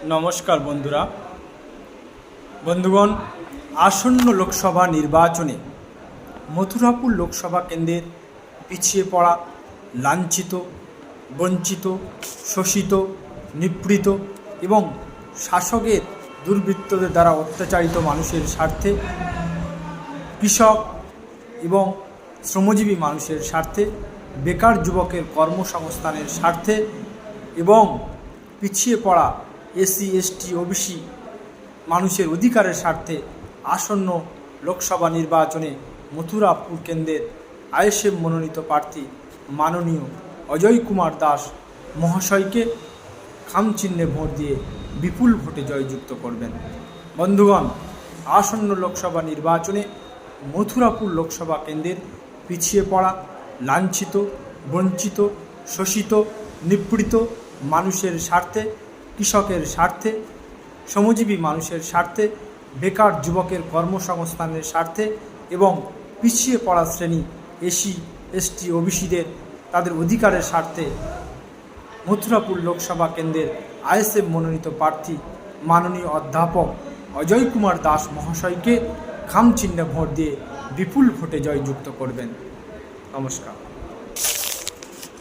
নমস্কার বন্ধুগণ, আসন্ন লোকসভা নির্বাচনে মথুরাপুর লোকসভা কেন্দ্রের পিছিয়ে পড়া, লাঞ্ছিত, বঞ্চিত, শোষিত, নিপীড়িত এবং শাসকের দুর্বৃত্তদের দ্বারা অত্যাচারিত মানুষের স্বার্থে, কৃষক এবং শ্রমজীবী মানুষের স্বার্থে, বেকার যুবকের কর্মসংস্থানের স্বার্থে এবং পিছিয়ে পড়া এসসি, এসটি, ওবিসি মানুষের অধিকারের স্বার্থে আসন্ন লোকসভা নির্বাচনে মথুরাপুর কেন্দ্রের আইএসএফ মনোনীত প্রার্থী মাননীয় অজয় কুমার দাস মহাশয়কে খামচিহ্নে ভোট দিয়ে বিপুল ভোটে জয়যুক্ত করবেন। বন্ধুগণ, আসন্ন লোকসভা নির্বাচনে মথুরাপুর লোকসভা কেন্দ্রের পিছিয়ে পড়া, লাঞ্ছিত, বঞ্চিত, শোষিত, নিপীড়িত মানুষের স্বার্থে, কৃষকের স্বার্থে, শ্রমজীবী মানুষের স্বার্থে, বেকার যুবকের কর্মসংস্থানের স্বার্থে এবং পিছিয়ে পড়া শ্রেণী এসসি, এসটি, ওবিসিদের তাদের অধিকারের স্বার্থে মথুরাপুর লোকসভা কেন্দ্রের আইএসএফ মনোনীত প্রার্থী মাননীয় অধ্যাপক অজয় কুমার দাস মহাশয়কে খামচিহ্নে ভোট দিয়ে বিপুল ভোটে জয়যুক্ত করবেন। নমস্কার।